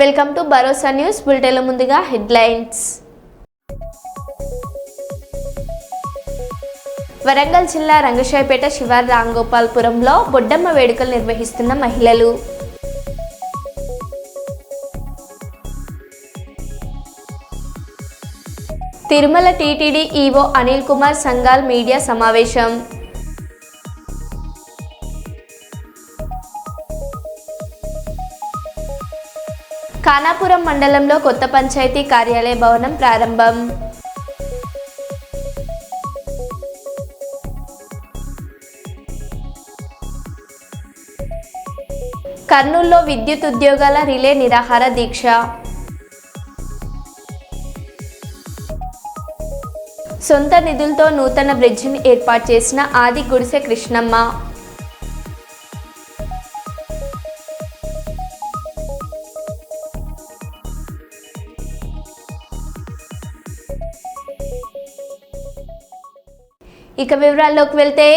Welcome to Bharosa news బులెటిన్ల ముందుగా headlines. Warangal జిల్లా రంగశాయపేట శివారు రాంగోపాల్పురంలో బొడ్డమ్మ వేడుకలు నిర్వహిస్తున్న మహిళలు. Tirumala TTD EO Anil Kumar Singhal media సమావేశం. ఖానాపురం మండలంలో కొత్త పంచాయతీ కార్యాలయ భవనం ప్రారంభం. కర్నూలులో విద్యుత్ ఉద్యోగాల రిలే నిరాహార దీక్ష. సొంత నిధులతో నూతన బ్రిడ్జిని ఏర్పాటు చేసిన ఆది గుడిసె కృష్ణమ్మ. ఇక వివరాల్లోకి వెళ్తే,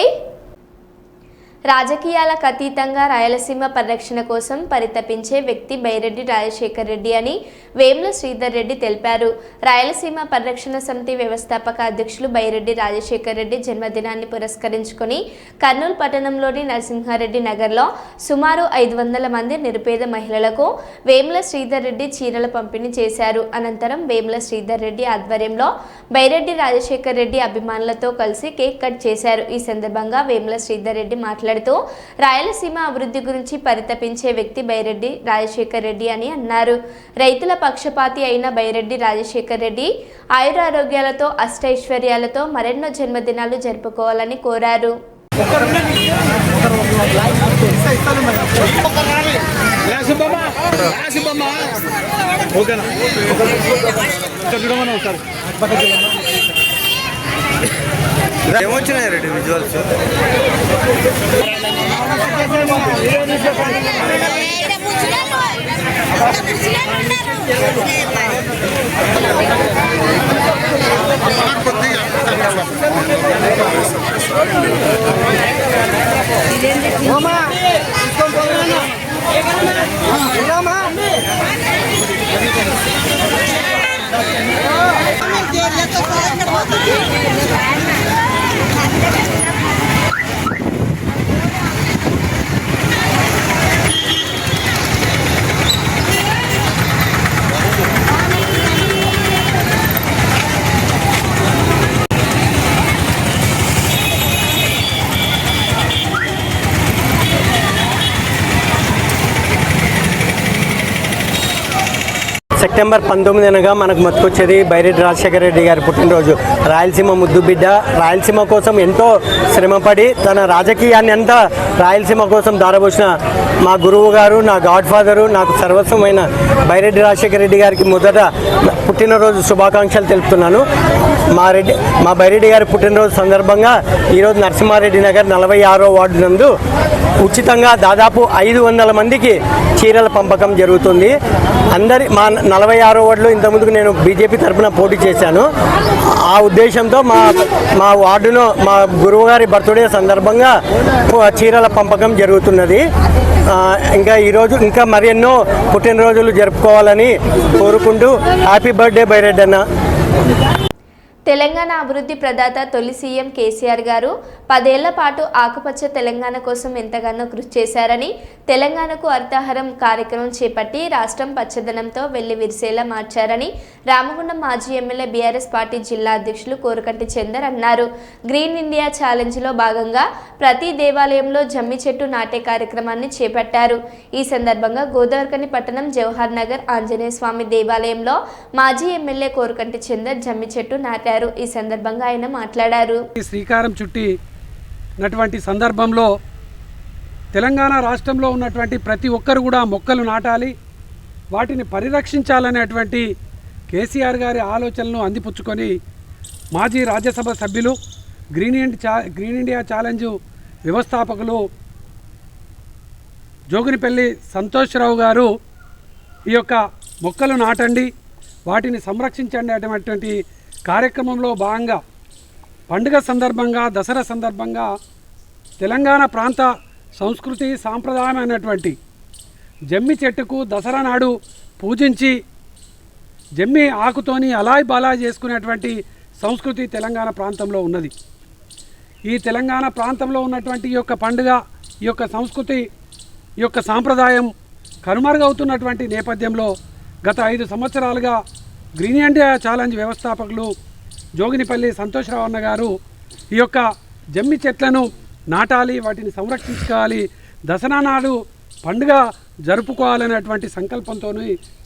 రాజకీయాలకు అతీతంగా రాయలసీమ పరిరక్షణ కోసం పరితపించే వ్యక్తి బైరెడ్డి రాజశేఖర్ రెడ్డి అని వేముల శ్రీధర్ రెడ్డి తెలిపారు. రాయలసీమ పరిరక్షణ సమితి వ్యవస్థాపక అధ్యక్షులు బైరెడ్డి రాజశేఖర్ రెడ్డి జన్మదినాన్ని పురస్కరించుకొని కర్నూలు పట్టణంలోని నరసింహారెడ్డి నగర్లో సుమారు 500 మంది నిరుపేద మహిళలకు వేముల శ్రీధర్ రెడ్డి చీరల పంపిణీ చేశారు. అనంతరం వేముల శ్రీధర్ రెడ్డి ఆధ్వర్యంలో బైరెడ్డి రాజశేఖర్ రెడ్డి అభిమానులతో కలిసి కేక్ కట్ చేశారు. ఈ సందర్భంగా వేముల శ్రీధర్ రెడ్డి మాట్లాడుతూ రాయలసీమ అభివృద్ధి గురించి పరితపించే వ్యక్తి బైరెడ్డి రాజశేఖర్ రెడ్డి అని అన్నారు. రైతుల పక్షపాతి అయిన బైరెడ్డి రాజశేఖర్ రెడ్డి ఆయురారోగ్యాలతో అష్టైశ్వర్యాలతో మరెన్నో జన్మదినాలు జరుపుకోవాలని కోరారు. ఏమొచ్చినాయి రెడ్డి విజువల్స్? సెప్టెంబర్ 19 అనగా మనకు మతుకొచ్చేది బైరెడ్డి రాజశేఖర రెడ్డి గారి పుట్టినరోజు. రాయలసీమ ముద్దు బిడ్డ, రాయలసీమ కోసం ఎంతో శ్రమపడి తన రాజకీయాన్ని అంతా రాయలసీమ కోసం దారబోసిన మా గురువు గారు, నా గాడ్ ఫాదరు, నాకు సర్వస్వమైన బైరెడ్డి రాజశేఖర రెడ్డి గారికి మొదట పుట్టినరోజు శుభాకాంక్షలు తెలుపుతున్నాను. మా బైరెడ్డి గారి పుట్టినరోజు సందర్భంగా ఈరోజు నరసింహారెడ్డి నగర్ 46వ వార్డు నందు ఉచితంగా దాదాపు 500 మందికి చీరల పంపకం జరుగుతుంది. మా 46వ వార్డులో ఇంతకుముందుకు నేను బీజేపీ తరఫున పోటీ చేశాను. ఆ ఉద్దేశంతో మా వార్డులో మా గురువుగారి బర్త్డే సందర్భంగా చీరల పంపకం జరుగుతున్నది. ఇంకా ఈరోజు ఇంకా మరెన్నో పుట్టినరోజులు జరుపుకోవాలని కోరుకుంటూ హ్యాపీ బర్త్డే బైరెడ్డి అన్న. తెలంగాణ అభివృద్ధి ప్రదాత తొలి సీఎం కేసీఆర్ గారు 10 ఏళ్ల పాటు ఆకుపచ్చ తెలంగాణ కోసం ఎంతగానో కృషి చేశారని, తెలంగాణకు అర్థాహారం కార్యక్రమం చేపట్టి రాష్ట్రం పచ్చదనంతో వెళ్లి విరిసేలా మార్చారని రామగుండం మాజీ ఎమ్మెల్యే బీఆర్ఎస్ పార్టీ జిల్లా అధ్యక్షులు కోరకంటి చందర్ అన్నారు. గ్రీన్ ఇండియా ఛాలెంజ్లో భాగంగా ప్రతి దేవాలయంలో జమ్మి చెట్టు నాటే కార్యక్రమాన్ని చేపట్టారు. ఈ సందర్భంగా గోదావరికని పట్టణం జవహర్ నగర్ ఆంజనేయ స్వామి దేవాలయంలో మాజీ ఎమ్మెల్యే కోరకంటి చందర్ జమ్మి చెట్టు నాటారు. ఈ సందర్భంగా ఆయన మాట్లాడారు. శ్రీకారం చుట్టినటువంటి సందర్భంలో తెలంగాణ రాష్ట్రంలో ఉన్నటువంటి ప్రతి ఒక్కరు కూడా మొక్కలు నాటాలి, వాటిని పరిరక్షించాలనేటువంటి కేసీఆర్ గారి ఆలోచనలను అందిపుచ్చుకొని మాజీ రాజ్యసభ సభ్యులు గ్రీన్ ఇండియా ఛాలెంజ్ వ్యవస్థాపకులు జోగినిపల్లి సంతోష్రావు గారు ఈ యొక్క మొక్కలు నాటండి, వాటిని సంరక్షించండి అటువంటి కార్యక్రమంలో భాగంగా పండుగ సందర్భంగా, దసరా సందర్భంగా తెలంగాణ ప్రాంత సంస్కృతి సాంప్రదాయమైనటువంటి జమ్మి చెట్టుకు దసరా నాడు పూజించి జమ్మి ఆకుతోని అలాయ్ బాలాయ్ చేసుకునేటువంటి సంస్కృతి తెలంగాణ ప్రాంతంలో ఉన్నది. ఈ తెలంగాణ ప్రాంతంలో ఉన్నటువంటి ఈ యొక్క పండుగ, ఈ యొక్క సంస్కృతి, ఈ యొక్క సాంప్రదాయం కనుమరుగవుతున్నటువంటి నేపథ్యంలో గత 5 సంవత్సరాలుగా గ్రీన్ ఇండియా ఛాలెంజ్ వ్యవస్థాపకులు జోగినిపల్లి సంతోషరావు అన్న గారు ఈ యొక్క జమ్మి చెట్లను నాటాలి, వాటిని సంరక్షించుకోవాలి, దసరా నాడు పండుగ జరుపుకోవాలనేటువంటి సంకల్పంతో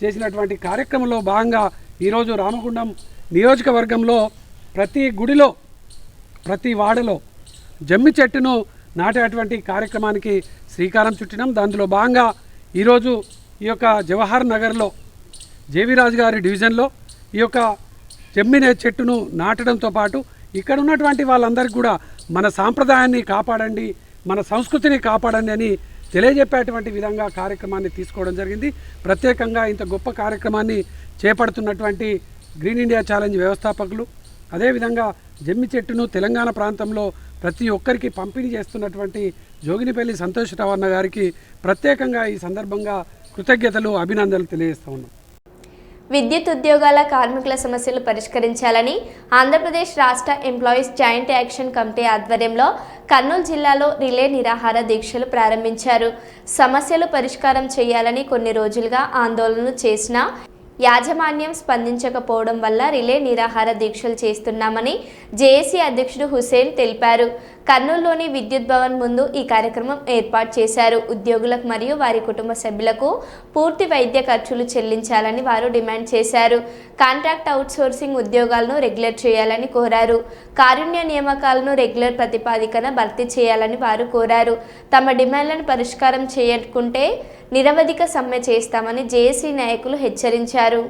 చేసినటువంటి కార్యక్రమంలో భాగంగా ఈరోజు రామగుండం నియోజకవర్గంలో ప్రతి గుడిలో, ప్రతి వాడలో జమ్మి చెట్టును నాటేటువంటి కార్యక్రమానికి శ్రీకారం చుట్టినాం. దానిలో భాగంగా ఈరోజు ఈ యొక్క జవహర్ నగర్లో జేవిరాజు గారి డివిజన్లో ఈ యొక్క జమ్మి చెట్టును నాటడంతో పాటు ఇక్కడ ఉన్నటువంటి వాళ్ళందరికీ కూడా మన సాంప్రదాయాన్ని కాపాడండి, మన సంస్కృతిని కాపాడండి అని తెలియజెప్పేటువంటి విధంగా కార్యక్రమాన్ని తీసుకోవడం జరిగింది. ప్రత్యేకంగా ఇంత గొప్ప కార్యక్రమాన్ని చేపడుతున్నటువంటి గ్రీన్ ఇండియా ఛాలెంజ్ వ్యవస్థాపకులు, అదేవిధంగా జమ్మి చెట్టును తెలంగాణ ప్రాంతంలో ప్రతి ఒక్కరికి పంపిణీ చేస్తున్నటువంటి జోగినిపల్లి సంతోషరావు అన్న గారికి ప్రత్యేకంగా ఈ సందర్భంగా కృతజ్ఞతలు, అభినందనలు తెలియజేస్తూ ఉన్నాం. విద్యుత్ ఉద్యోగాల కార్మికుల సమస్యలు పరిష్కరించాలని ఆంధ్రప్రదేశ్ రాష్ట్ర ఎంప్లాయీస్ జాయింట్ యాక్షన్ కమిటీ ఆధ్వర్యంలో కర్నూలు జిల్లాలో రిలే నిరాహార దీక్షలు ప్రారంభించారు. సమస్యలు పరిష్కారం చేయాలని కొన్ని రోజులుగా ఆందోళనలు చేసినా యాజమాన్యం స్పందించకపోవడం వల్ల రిలే నిరాహార దీక్షలు చేస్తున్నామని జేఏసీ అధ్యక్షుడు హుసేన్ తెలిపారు. కర్నూలులోని విద్యుత్ భవన్ ముందు ఈ కార్యక్రమం ఏర్పాటు చేశారు. ఉద్యోగులకు మరియు వారి కుటుంబ సభ్యులకు పూర్తి వైద్య ఖర్చులు చెల్లించాలని వారు డిమాండ్ చేశారు. కాంట్రాక్ట్ అవుట్సోర్సింగ్ ఉద్యోగాలను రెగ్యులర్ చేయాలని కోరారు. కారుణ్య నియామకాలను రెగ్యులర్ ప్రతిపాదికన భర్తీ చేయాలని వారు కోరారు. తమ డిమాండ్లను పరిష్కారం చేయకుంటే నిరవధిక సమ్మె చేస్తామని జేఏసీ నాయకులు హెచ్చరించారు.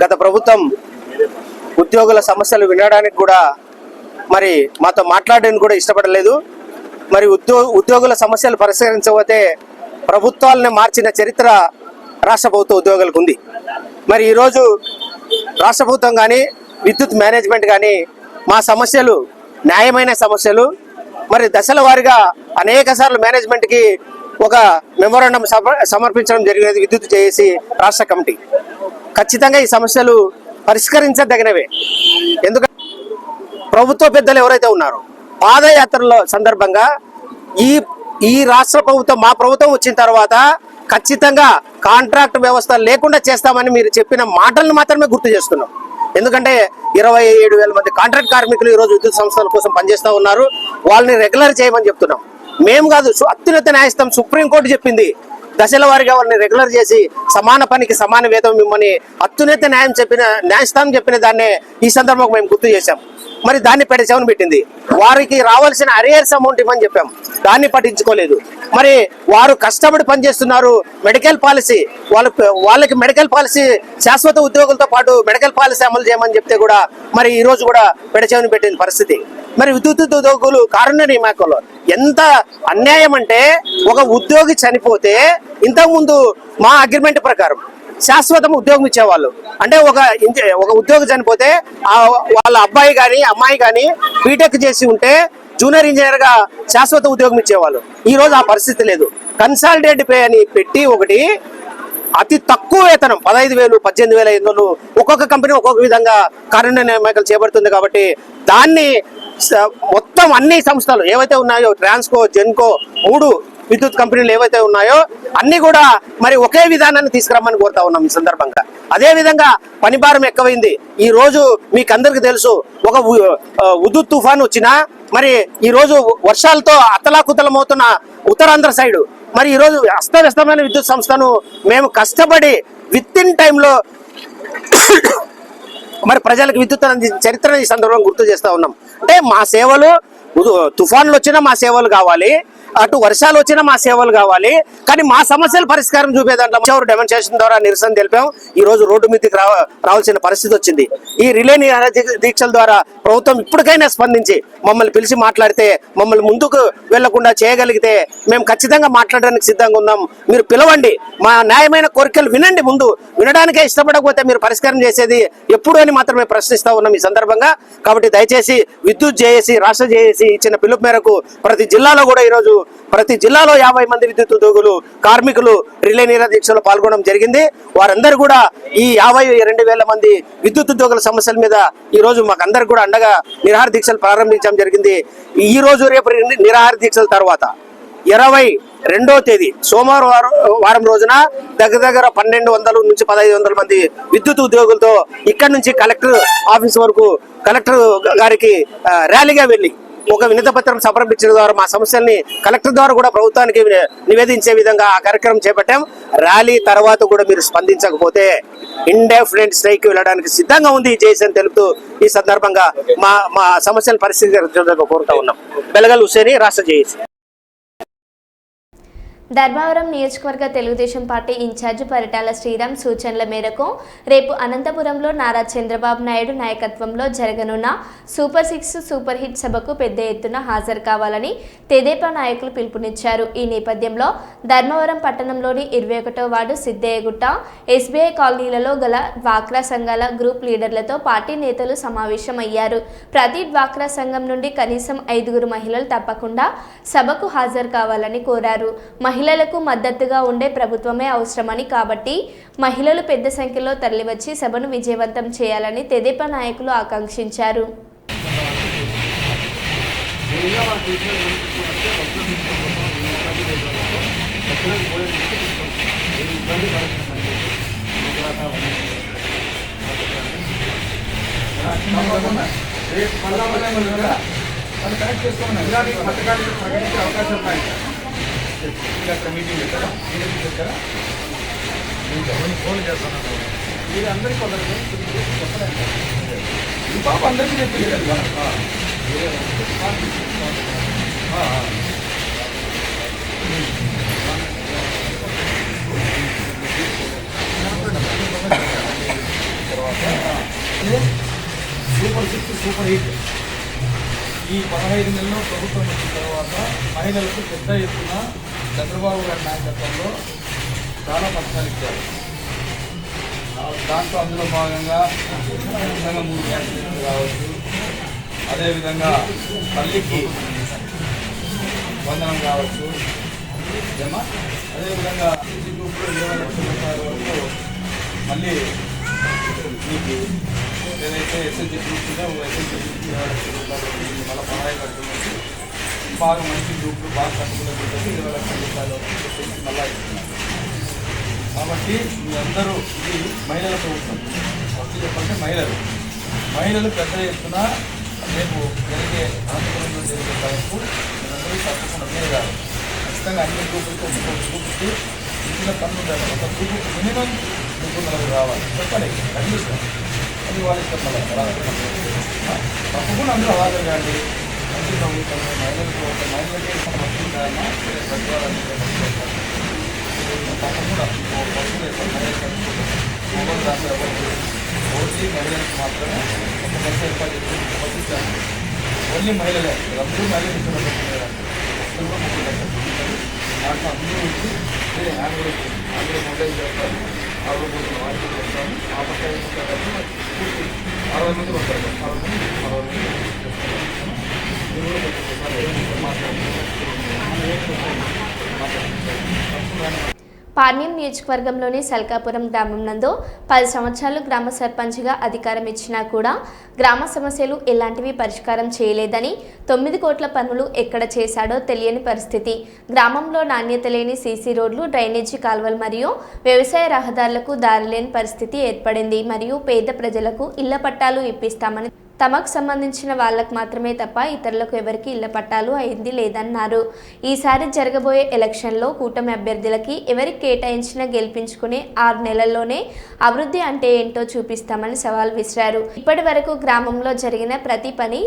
గత ప్రభుత్వం ఉద్యోగుల సమస్యలు వినడానికి కూడా మరి మాతో మాట్లాడడానికి కూడా ఇష్టపడలేదు. మరి ఉద్యోగుల సమస్యలు పరిష్కరించకపోతే ప్రభుత్వాలను మార్చిన చరిత్ర రాష్ట్ర ప్రభుత్వ ఉద్యోగులకు ఉంది. మరి ఈరోజు రాష్ట్ర ప్రభుత్వం కానీ విద్యుత్ మేనేజ్మెంట్ కానీ మా సమస్యలు న్యాయమైన సమస్యలు మరి దశల వారీగా అనేక సార్లు మేనేజ్మెంట్కి ఒక మెమోరాండం సమర్పించడం జరిగినది విద్యుత్ జేఏసీ రాష్ట్ర కమిటీ. ఖచ్చితంగా ఈ సమస్యలు పరిష్కరించదగినవే. ఎందుకంటే ప్రభుత్వ పెద్దలు ఎవరైతే ఉన్నారో పాదయాత్రల సందర్భంగా ఈ రాష్ట్ర ప్రభుత్వం, మా ప్రభుత్వం వచ్చిన తర్వాత ఖచ్చితంగా కాంట్రాక్ట్ వ్యవస్థ లేకుండా చేస్తామని మీరు చెప్పిన మాటలను మాత్రమే గుర్తు చేస్తున్నాం. ఎందుకంటే 27,000 మంది కాంట్రాక్ట్ కార్మికులు ఈరోజు విద్యుత్ సంస్థల కోసం పనిచేస్తూ ఉన్నారు. వాళ్ళని రెగ్యులర్ చేయమని చెప్తున్నాం. మేము కాదు, అత్యున్నత న్యాయస్థానం సుప్రీంకోర్టు చెప్పింది దశల వారీగా వాళ్ళని రెగ్యులర్ చేసి సమాన పనికి సమాన వేతనం ఇవ్వమని అత్యున్నత న్యాయస్థానం చెప్పిన దాన్నే ఈ సందర్భంగా మేము గుర్తు చేశాం. మరి దాన్ని పెడచెవిన పెట్టింది. వారికి రావాల్సిన అరియర్స్ అమౌంట్ ఇవ్వమని చెప్పాం, దాన్ని పట్టించుకోలేదు. మరి వారు కష్టపడి పనిచేస్తున్నారు. మెడికల్ పాలసీ వాళ్ళకి మెడికల్ పాలసీ శాశ్వత ఉద్యోగులతో పాటు మెడికల్ పాలసీ అమలు చేయమని చెప్తే కూడా మరి ఈ రోజు కూడా పెడచెవిన పెట్టిన పరిస్థితి. మరి విద్యుత్ ఉద్యోగులు కారుణ్య నియామకంలో ఎంత అన్యాయం అంటే, ఒక ఉద్యోగి చనిపోతే ఇంతకుముందు మా అగ్రిమెంట్ ప్రకారం శాశ్వతం ఉద్యోగం ఇచ్చేవాళ్ళు. అంటే ఒక ఉద్యోగి చనిపోతే వాళ్ళ అబ్బాయి కానీ అమ్మాయి కానీ బీటెక్ చేసి ఉంటే జూనియర్ ఇంజనీర్ గా శాశ్వత ఉద్యోగం ఇచ్చేవాళ్ళు. ఈ రోజు ఆ పరిస్థితి లేదు. కన్సాలిడేట్ పే అని పెట్టి ఒకటి అతి తక్కువ వేతనం 15,000, 18,500 ఒక్కొక్క కంపెనీ ఒక్కొక్క విధంగా కారుణ్య నియామకాలు చేపడుతుంది. కాబట్టి దాన్ని మొత్తం అన్ని సంస్థలు ఏవైతే ఉన్నాయో, ట్రాన్స్కో, జెన్కో, 3 విద్యుత్ కంపెనీలు ఏవైతే ఉన్నాయో అన్ని కూడా మరి ఒకే విధానాన్ని తీసుకురమ్మని కోరుతా ఉన్నాం ఈ సందర్భంగా. అదే విధంగా పని భారం ఎక్కువైంది. ఈ రోజు మీకు అందరికి తెలుసు, ఒక ఉదుత్ తుఫాన్ వచ్చినా మరి ఈ రోజు వర్షాలతో అతలాకుతలమవుతున్న ఉత్తరాంధ్ర సైడ్ మరి ఈ రోజు అస్తవ్యస్తమైన విద్యుత్ సంస్థను మేము కష్టపడి విత్ ఇన్ టైంలో మరి ప్రజలకు విద్యుత్ అందించిన చరిత్రను ఈ సందర్భంగా గుర్తు చేస్తా ఉన్నాం. అంటే మా సేవలు తుఫాన్లు వచ్చినా మా సేవలు కావాలి, అటు వర్షాలు వచ్చినా మా సేవలు కావాలి, కానీ మా సమస్యలు పరిష్కారం చూపే దాంట్లో డెమాన్స్ట్రేషన్ ద్వారా నిరసన తెలిపాం. ఈ రోజు రోడ్డు మీదకి రావాల్సిన పరిస్థితి వచ్చింది. ఈ రిలే దీక్షల ద్వారా ప్రభుత్వం ఇప్పటికైనా స్పందించి మమ్మల్ని పిలిచి మాట్లాడితే, మమ్మల్ని ముందుకు వెళ్లకుండా చేయగలిగితే మేము ఖచ్చితంగా మాట్లాడడానికి సిద్ధంగా ఉన్నాం. మీరు పిలవండి, మా న్యాయమైన కోరికలు వినండి. ముందు వినడానికే ఇష్టపడకపోతే మీరు పరిష్కారం చేసేది ఎప్పుడు అని మాత్రమే ప్రశ్నిస్తా ఉన్నాం ఈ సందర్భంగా. కాబట్టి దయచేసి విద్యుత్ జేఏసీ, రాష్ట్ర జేఏసీ ఇచ్చిన పిలుపు మేరకు ప్రతి జిల్లాలో కూడా ఈరోజు ప్రతి జిల్లాలో 50 మంది విద్యుత్ ఉద్యోగులు, కార్మికులు రిలే దీక్షలో పాల్గొనడం జరిగింది. వారందరూ కూడా ఈ 52,000 మంది విద్యుత్ ఉద్యోగుల సమస్యల మీద ఈ రోజు మాకు అందరికి కూడా అండగా నిరాహార దీక్షలు ప్రారంభించడం జరిగింది. ఈ రోజు రేపు నిరాహార దీక్షల తర్వాత 22వ తేదీ సోమవారం రోజున దగ్గర 1200 నుంచి 1500 మంది విద్యుత్ ఉద్యోగులతో ఇక్కడి నుంచి కలెక్టర్ ఆఫీస్ వరకు కలెక్టర్ గారికి ర్యాలీగా వెళ్లి ఒక వినతి పత్రం సమర్పించడం ద్వారా మా సమస్యల్ని కలెక్టర్ ద్వారా కూడా ప్రభుత్వానికి నివేదించే విధంగా ఆ కార్యక్రమం చేపట్టాం. ర్యాలీ తర్వాత కూడా మీరు స్పందించకపోతే ఇండెఫినెట్ స్ట్రైక్ వెళ్ళడానికి సిద్ధంగా ఉంది జేఏసీ అని తెలుపుతూ ఈ సందర్భంగా మా సమస్యల పరిస్థితి కోరుతా ఉన్నాం. బెలగల్ హుసేని, రాష్ట్ర జేఏసీ. ధర్మవరం నియోజకవర్గ తెలుగుదేశం పార్టీ ఇన్ఛార్జి పరిటాల శ్రీరామ్ సూచనల మేరకు రేపు అనంతపురంలో నారా చంద్రబాబు నాయుడు నాయకత్వంలో జరగనున్న సూపర్ 6 సూపర్ హిట్ సభకు పెద్ద ఎత్తున హాజరు కావాలని తెదేపా నాయకులు పిలుపునిచ్చారు. ఈ నేపథ్యంలో ధర్మవరం పట్టణంలోని 21వ వార్డు సిద్ధయ్యగుట్ట, ఎస్బీఐ కాలనీలలో గల డ్వాక్రా సంఘాల గ్రూప్ లీడర్లతో పార్టీ నేతలు సమావేశమయ్యారు. ప్రతి డ్వాక్రా సంఘం నుండి కనీసం 5 మహిళలు తప్పకుండా సభకు హాజరు కావాలని కోరారు. మహిళలకు మద్దతుగా ఉండే ప్రభుత్వమే అవసరమని, కాబట్టి మహిళలు పెద్ద సంఖ్యలో తరలివచ్చి సభను విజయవంతం చేయాలని తెదేపా నాయకులు ఆకాంక్షించారు. మీటింగ్ పెట్టారా? ఫోన్ చేస్తాను. మీరు అందరికీ కొందరు చెప్పలేదు. ఈ పాప అందరికీ చెప్పలేదు. సూపర్ 6 సూపర్ 8 ఈ 15 నెలల్లో ప్రభుత్వం వచ్చిన తర్వాత మహిళలకు పెద్ద ఎత్తున చంద్రబాబు గారి నాయకత్వంలో చాలా పథకాలు ఇచ్చారు. దాంట్లో అందులో భాగంగా 3 గ్యాస్ సిలిండర్లు కావచ్చు, అదేవిధంగా తల్లికి వందనం కావచ్చు, అదేవిధంగా ఈ గ్రూప్లో 20 లక్షల రూపాయల వరకు మళ్ళీ మీకు ఏదైతే ఎస్ఎస్జీ గ్రూప్ ఉందో ఎస్ఎస్జీ గ్రూప్ 20 లక్షల రూపాయలు మళ్ళీ సహాయ కడుతుంది. బాగా మంచి గ్రూప్లు బాగా కట్టుకునే గ్రూప్ 20 లక్షల రూపాయలు చెప్పేసి మళ్ళీ ఇస్తున్నారు. కాబట్టి మీరందరూ ఇది మహిళల ప్రభుత్వం. ఫస్ట్ చెప్పంటే మహిళలు పెద్ద ఎత్తున రేపు జరిగే అనంతపురంలో జరిగే సభకు మీరందరూ తప్పకుండా కాదు. ఖచ్చితంగా అన్ని గ్రూపులతో ఒక్కొక్క గ్రూపుకి ఇచ్చిన పనులు ఉండాలి. ఒక గ్రూపుకి మినిమం 300 రావాలి చెప్పండి కండిషన్. అది వాళ్ళకి చెప్పాలి. తప్పకుండా అందరూ హాజరు కాండి. మంచి ప్రభుత్వం మహిళలకు మహిళలకే వస్తుందన్నా తప్పకుండా మొబైల్ దాంట్లో ఓన్లీ మహిళలకు మాత్రమే ఒక బస్సు ఏర్పాటు చేసి పంపించాను. ఓన్లీ మహిళలే, అందరూ మహిళలు ఇస్తున్నారు. దాంట్లో అందరూ వచ్చి హ్యాండ్ కూడా అందరూ మొబైల్ చేస్తారు. 60 వారికి చేస్తాము. ఆ పక్క పూర్తి 60 మంది వస్తారు. 60 మంది పార్నియం నియోజకవర్గంలోని సల్కాపురం గ్రామం నందు 10 సంవత్సరాలు గ్రామ సర్పంచ్గా అధికారం ఇచ్చినా కూడా గ్రామ సమస్యలు ఎలాంటివి పరిష్కారం చేయలేదని, 9 కోట్ల పనులు ఎక్కడ చేశాడో తెలియని పరిస్థితి. గ్రామంలో నాణ్యత లేని సీసీ రోడ్లు, డ్రైనేజీ కాల్వలు మరియు వ్యవసాయ రహదారులకు దారి లేని పరిస్థితి ఏర్పడింది. మరియు పేద ప్రజలకు ఇళ్ల పట్టాలు ఇప్పిస్తామని తమకు సంబంధించిన వాళ్లకు మాత్రమే తప్ప ఇతరులకు ఎవరికి ఇళ్ల పట్టాలు అయింది లేదన్నారు. ఈసారి జరగబోయే ఎలక్షన్లో కూటమి అభ్యర్థులకి ఎవరికి కేటాయించినా గెలిపించుకునే 6 నెలల్లోనే అభివృద్ధి అంటే ఏంటో చూపిస్తామని సవాల్ విసిరారు. ఇప్పటి వరకు గ్రామంలో జరిగిన ప్రతి పని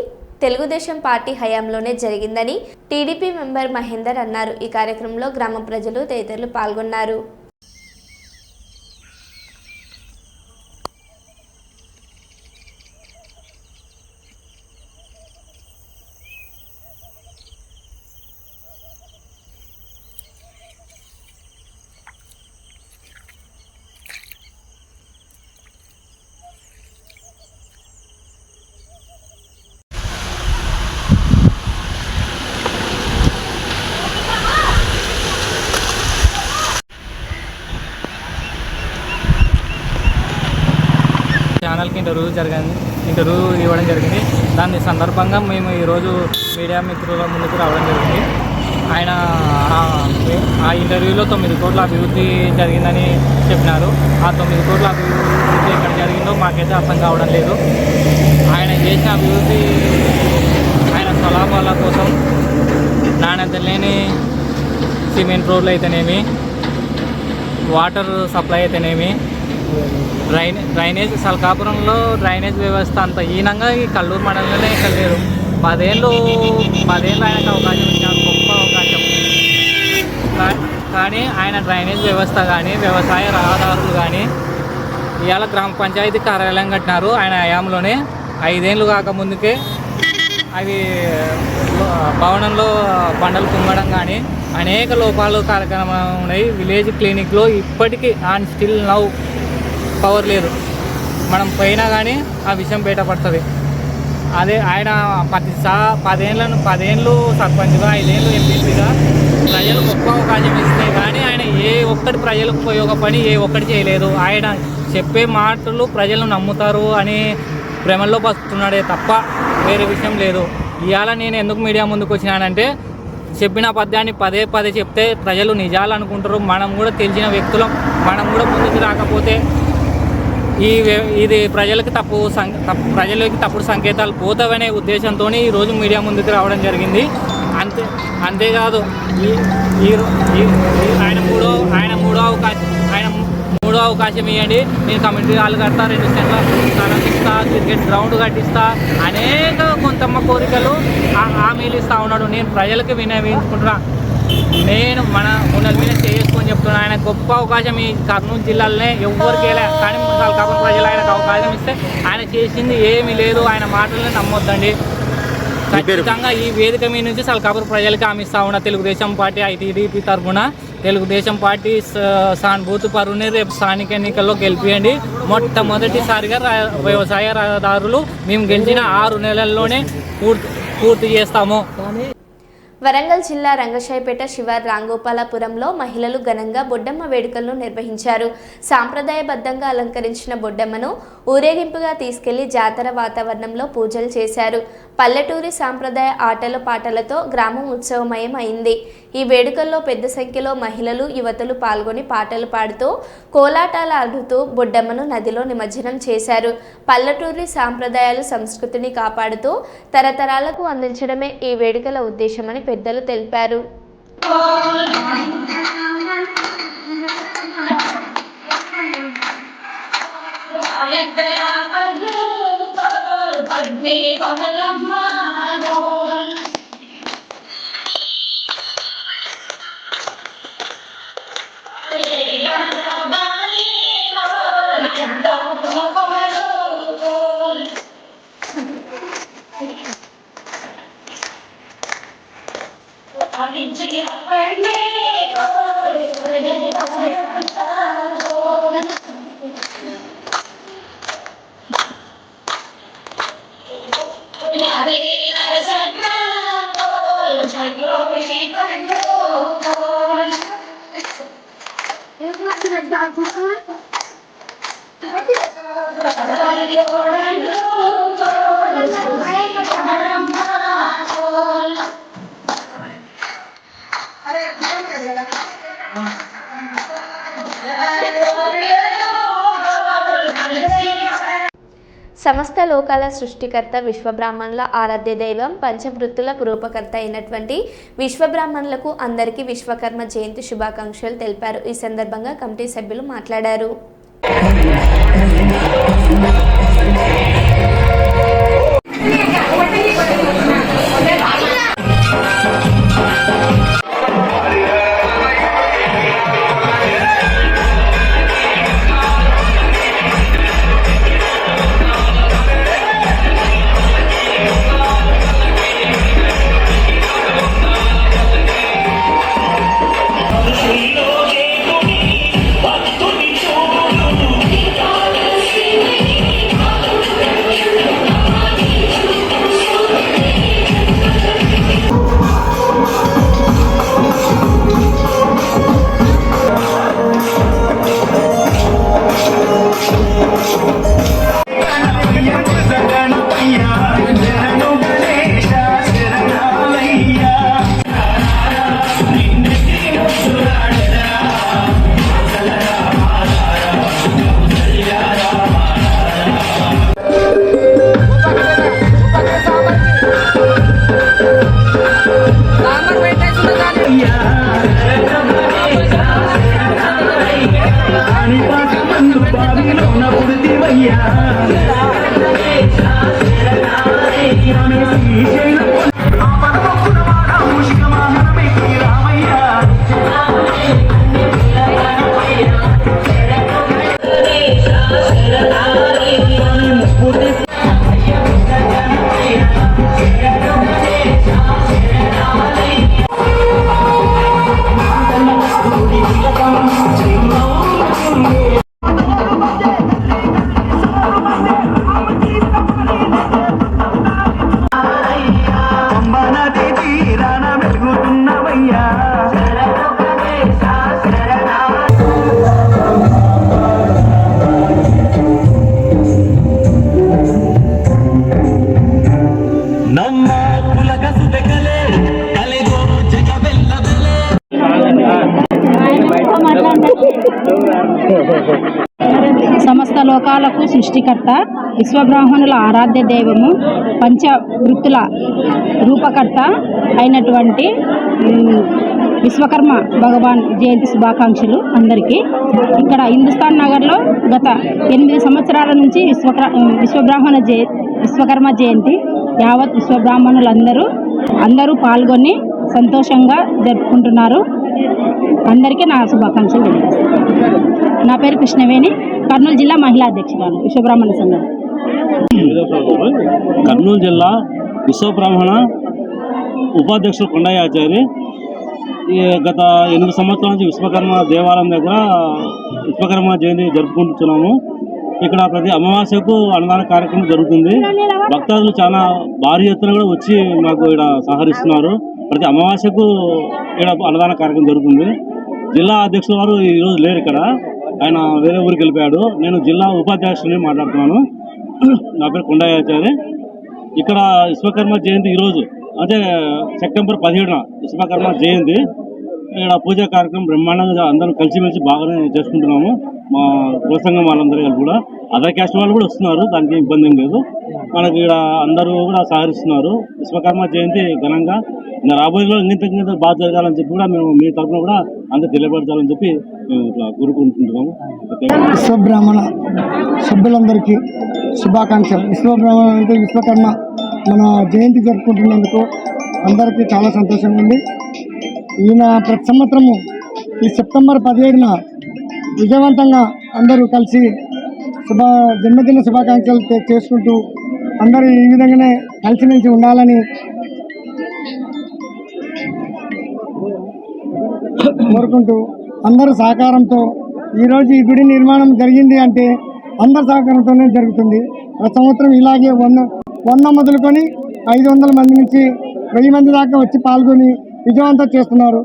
తెలుగుదేశం పార్టీ హయాంలోనే జరిగిందని టీడీపీ మెంబర్ మహేందర్ అన్నారు. ఈ కార్యక్రమంలో గ్రామ ప్రజలు తదితరులు పాల్గొన్నారు. ఛానల్కి ఇంటర్వ్యూ ఇవ్వడం జరిగింది. దాని సందర్భంగా మేము ఈరోజు మీడియా మిత్రుల ముందుకు రావడం జరిగింది. ఆయన ఆ ఇంటర్వ్యూలో 9 కోట్ల అభివృద్ధి జరిగిందని చెప్పినారు. ఆ 9 కోట్ల అభివృద్ధి ఎక్కడ జరిగిందో మాకైతే అర్థం కావడం లేదు. ఆయన చేసిన అభివృద్ధి ఆయన స్వలాభాల కోసం నాణ్యత లేని సిమెంట్ రోడ్లు అయితేనేమి, వాటర్ సప్లై అయితేనేమి, డ్రైనేజ్ సల్కాపురంలో డ్రైనేజ్ వ్యవస్థ అంత హీనంగా ఈ కల్లూరు మండలంలోనే ఎక్కడ లేరు. 10 ఏళ్ళు ఆయనకు అవకాశం ఇచ్చారు, గొప్ప అవకాశం. కానీ ఆయన డ్రైనేజ్ వ్యవస్థ కానీ, వ్యవసాయ రహదారులు కానీ, ఇవాళ గ్రామ పంచాయతీ కార్యాలయం కట్టినారు ఆయన హయాంలోనే. 5 ఏళ్ళు కాకముందుకే అవి భవనంలో బండలు కుంగడం కానీ అనేక లోపాలు కార్యక్రమాలు ఉన్నాయి. విలేజ్ క్లినిక్లో ఇప్పటికీ అండ్ స్టిల్ నౌ పవర్ లేదు. మనం పోయినా కానీ ఆ విషయం బయటపడుతుంది. అదే ఆయన 10 ఏళ్ళు సర్పంచ్గా, 5 ఏళ్ళు ఎంపీగా ప్రజలు గొప్ప అవకాశం ఇస్తే కానీ ఆయన ఏ ఒక్కటి ప్రజలకు ఉపయోగపడి ఏ ఒక్కటి చేయలేదు. ఆయన చెప్పే మాటలు ప్రజలు నమ్ముతారు అని భ్రమల్లో బతున్నాడే తప్ప వేరే విషయం లేదు. ఇవాళ నేను ఎందుకు మీడియా ముందుకు వచ్చినానంటే, చెప్పిన పద్యాన్ని పదే చెప్తే ప్రజలు నిజాలు అనుకుంటారు. మనం కూడా తెలిసిన వ్యక్తులం, మనం కూడా ముందుకు రాకపోతే ఇది ప్రజలకి తప్పుడు సంకేతాలు పోతావనే ఉద్దేశంతో ఈరోజు మీడియా ముందుకు రావడం జరిగింది. అంతేకాదు ఆయన మూడో అవకాశం ఇవ్వండి, నేను కమ్యూనిటీ హాల్ కడతా, 2 సెంట్ల స్థలం ఇస్తా, క్రికెట్ గ్రౌండ్ కట్టిస్తా, అనేక కొంతమ్మ కోరికలు హామీలు ఇస్తూ ఉన్నాడు. నేను ప్రజలకి వినవించుకుంటున్నా. నేను మన ఉన్నది మీద చేసుకొని చెప్తున్నాను. ఆయన గొప్ప అవకాశం ఈ కర్నూలు జిల్లాలోనే ఎవ్వరికి వెళ్ళా. కానీ సల్కాపురం ప్రజలు ఆయనకు అవకాశం ఇస్తే ఆయన చేసింది ఏమీ లేదు. ఆయన మాటలను నమ్మొద్దండి. ఖచ్చితంగా ఈ వేదిక మీద నుంచి సల్కాపురం ప్రజలకి హామీ ఇస్తా ఉన్నా. తెలుగుదేశం పార్టీ ఐటీడీపీ తరఫున తెలుగుదేశం పార్టీ సానుభూతి పరుని రేపు స్థానిక ఎన్నికల్లో గెలిపియండి. మొట్టమొదటిసారిగా వ్యవసాయ రహదారులు మేము గెలిచిన 6 నెలల్లోనే పూర్తి చేస్తాము. వరంగల్ జిల్లా రంగశాయిపేట శివార్ రాంగోపాలపురంలో మహిళలు ఘనంగా బొడ్డమ్మ వేడుకలను నిర్వహించారు. సాంప్రదాయబద్ధంగా అలంకరించిన బొడ్డమ్మను ఊరేగింపుగా తీసుకెళ్లి జాతర వాతావరణంలో పూజలు చేశారు. పల్లెటూరి సాంప్రదాయ ఆటల పాటలతో గ్రామం ఉత్సవమయం అయింది. ఈ వేడుకల్లో పెద్ద సంఖ్యలో మహిళలు, యువతులు పాల్గొని పాటలు పాడుతూ కోలాటాలు ఆడుతూ బొడ్డమ్మను నదిలో నిమజ్జనం చేశారు. పల్లెటూరి సాంప్రదాయాలు, సంస్కృతిని కాపాడుతూ తరతరాలకు అందించడమే ఈ వేడుకల ఉద్దేశమని పెద్దలు తెలిపారు. సమస్త లోకాల సృష్టికర్త విశ్వబ్రాహ్మణుల ఆరాధ్య దైవం పంచవృత్తుల రూపకర్త అయినటువంటి విశ్వబ్రాహ్మణులకు అందరికీ విశ్వకర్మ జయంతి శుభాకాంక్షలు తెలిపారు. ఈ సందర్భంగా కమిటీ సభ్యులు మాట్లాడారు. సమస్త లోకాలకు సృష్టికర్త విశ్వబ్రాహ్మణుల ఆరాధ్య దైవము పంచవృత్తుల రూపకర్త అయినటువంటి విశ్వకర్మ భగవాన్ జయంతి శుభాకాంక్షలు అందరికీ. ఇక్కడ హిందుస్థాన్ నగర్లో గత 8 సంవత్సరాల నుంచి విశ్వకర్మ జయంతి యావత్ విశ్వబ్రాహ్మణులందరూ పాల్గొని సంతోషంగా జరుపుకుంటున్నారు. అందరికీ నా శుభాకాంక్షలు తెలియజేస్తాను. నా పేరు కృష్ణవేణి, కర్నూలు జిల్లా మహిళా అధ్యక్షురాలు విశ్వబ్రాహ్మణ సంఘం. కర్నూలు జిల్లా విశ్వబ్రాహ్మణ ఉపాధ్యక్షుడు కొండయాచారి. గత 8 సంవత్సరాల నుంచి విశ్వకర్మ దేవాలయం దగ్గర విశ్వకర్మ జయంతి జరుపుకుంటున్నాము. ఇక్కడ ప్రతి అమావాస్యకు అన్నదాన కార్యక్రమం జరుగుతుంది. భక్తాదులు చాలా భారీ ఎత్తున కూడా వచ్చి మాకు ఇక్కడ సహకరిస్తున్నారు. ప్రతి అమావాస్యకు ఇక్కడ అన్నదాన కార్యక్రమం జరుగుతుంది. జిల్లా అధ్యక్షుల వారు ఈరోజు లేరు ఇక్కడ, ఆయన వేరే ఊరికి వెళ్ళిపోయాడు. నేను జిల్లా ఉపాధ్యక్షుడిని మాట్లాడుతున్నాను. నా పేరు కొండయాచారి. ఇక్కడ విశ్వకర్మ జయంతి ఈరోజు అంటే సెప్టెంబర్ 17న విశ్వకర్మ జయంతి. ఇక్కడ పూజా కార్యక్రమం బ్రహ్మాండంగా అందరూ కలిసిమెలిసి బాగానే చేసుకుంటున్నాము. మా కులసంఘం వాళ్ళందరూ కూడా, అదర్ క్యాస్ట్ వాళ్ళు కూడా వస్తున్నారు, దానికి ఇబ్బంది ఏం లేదు. మనకి ఇక్కడ అందరూ కూడా సహకరిస్తున్నారు. విశ్వకర్మ జయంతి ఘనంగా రాబోయేలో ఇంత బాగా జరగాలని చెప్పి కూడా మేము మీ తరఫున కూడా అందరూ తెలియపరచాలని చెప్పి మేము ఇట్లా కోరుకుంటున్నాము. విశ్వబ్రాహ్మణ సభ్యులందరికీ శుభాకాంక్షలు. విశ్వబ్రాహ్మణ అంటే విశ్వకర్మ మన జయంతి జరుపుకుంటున్నందుకు అందరికీ చాలా సంతోషంగా ఉంది. ఈయన ప్రతి సంవత్సరము ఈ సెప్టెంబర్ 17న విజయవంతంగా అందరూ కలిసి జన్మదిన శుభాకాంక్షలు చేసుకుంటూ అందరూ ఈ విధంగానే కలిసిమెలిసి ఉండాలని కోరుకుంటూ అందరూ సహకారంతో ఈరోజు ఈ గుడి నిర్మాణం జరిగింది అంటే అందరి సహకారంతోనే జరుగుతుంది. ప్రతి సంవత్సరం ఇలాగే 100 మొదలుకొని 500 మంది నుంచి 1000 మంది దాకా వచ్చి పాల్గొని విజయవంతం చేస్తున్నారు.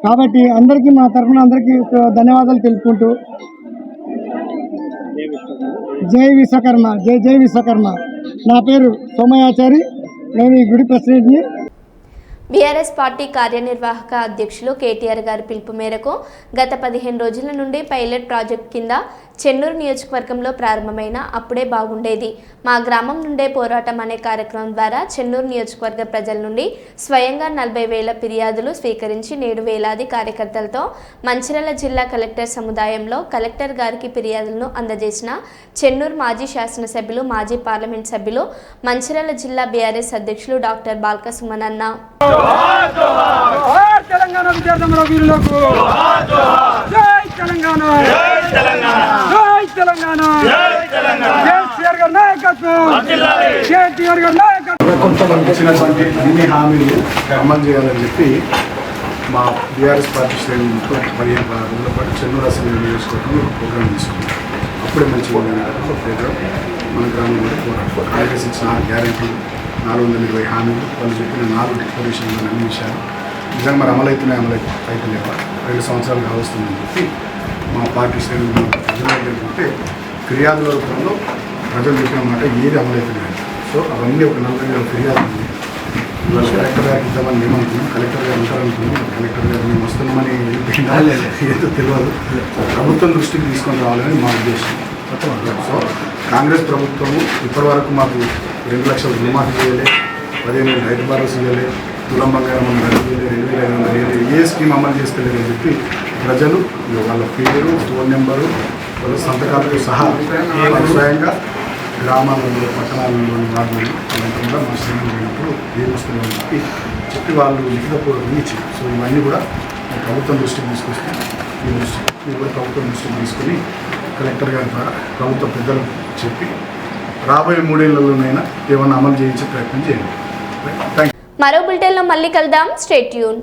కాబట్టి అందరికీ మా తరఫున అందరికీ ధన్యవాదాలు తెలుపుకుంటూ జై విశ్వకర్మ, జై జై విశ్వకర్మ. నా పేరు సోమయాచారి, నేను ఈ గుడి ప్రెసిడెంట్ని. బీఆర్ఎస్ పార్టీ కార్యనిర్వాహక అధ్యక్షులు కేటీఆర్ గారి పిలుపు మేరకు గత 15 రోజుల నుండి పైలట్ ప్రాజెక్ట్ కింద చెన్నూరు నియోజకవర్గంలో ప్రారంభమైన అప్పుడే బాగుండేది మా గ్రామం నుండే పోరాటం అనే కార్యక్రమం ద్వారా చెన్నూరు నియోజకవర్గ ప్రజల నుండి స్వయంగా 40,000 ఫిర్యాదులు స్వీకరించి నేడు వేలాది కార్యకర్తలతో మంచిర్యాల జిల్లా కలెక్టర్ సముదాయంలో కలెక్టర్ గారికి ఫిర్యాదులను అందజేసిన చెన్నూరు మాజీ శాసనసభ్యులు మాజీ పార్లమెంట్ సభ్యులు మంచిర్యాల జిల్లా బీఆర్ఎస్ అధ్యక్షులు డాక్టర్ బాల్క సుమనన్న. తెలంగాణ విద్యార్థుల వీరులకు జై తెలంగాణ, జై తెలంగాణ, కేసీఆర్ గారి నాయకత్వం, కేటీఆర్ గారి నాయకత్వం. కొంతమంది ఇచ్చినటువంటి అన్ని హామీలు అమలు చేయాలని చెప్పి మా బీఆర్ఎస్ పార్టీ శ్రేణులతో 15 రోజుల పాటు చెన్నూరు అసెంబ్లీ నియోజకవర్గంలో ఒక ప్రోగ్రాం తీసుకున్నాం. అప్పుడే మంచిగా ఒక ప్రోగ్రాం మన గ్రామంలో పోరాటం. కాంగ్రెస్ ఇచ్చిన 6 గ్యారెంటీలు, 420 హామీలు, వాళ్ళు చెప్పిన 4 డిక్లరేషన్లు, అన్ని విషయాలు నిజంగా మరి అమలవుతున్నాయి, అమలైతలేవా, 2 సంవత్సరాలు కావస్తుందని చెప్పి మా పార్టీ శ్రేణులు ప్రజలు ఏంటంటే ఫిర్యాదుల రూపంలో ప్రజలు చెప్పిన మాట ఏది అమలవుతున్నాయి. సో అవన్నీ ఒక 40,000 ఫిర్యాదులు ఉన్నాయి. ఇవాళ కలెక్టర్ గారికి ఇద్దామని మేమనుకున్నాం, కలెక్టర్ గారు ఉంటారనుకున్నాం. కలెక్టర్ గారు మేము వస్తున్నామని ఏదో తెలియదు, ప్రభుత్వం దృష్టికి తీసుకొని రావాలని మా ఉద్దేశం. సో కాంగ్రెస్ ప్రభుత్వము ఇప్పటివరకు మాకు 2 లక్షల రుణమాఫీ చేయలే, 15,000 రైతు భరోసా ఇవ్వలే, తులం బంగారం 2,500 ఏ స్కీమ్ అమలు చేసుకోలేదని చెప్పి ప్రజలు వాళ్ళ పేరు, ఫోన్ నెంబరు, వాళ్ళ సంతకాలతో సహా స్వయంగా గ్రామాలలో, పట్టణాలలోని వార్డులు అలాంటి కూడా మా శ్రేణులు అయినప్పుడు ఏమొస్తుందని చెప్పి వాళ్ళు లిఖితపూర్వకంగా ఇచ్చారు. సో ఇవన్నీ కూడా ప్రభుత్వం దృష్టికి తీసుకొస్తే ఈ కూడా ప్రభుత్వం దృష్టికి తీసుకుని కలెక్టర్ గారి ద్వారా ప్రభుత్వ పెద్దలు చెప్పి రాబోయే 3 ఏళ్లలోనైనా ఏమన్నా అమలు చేయించే ప్రయత్నం చేయండి. Thank you. మరో బులెటిన్లో మళ్ళీ కలుద్దాం. Stay tune.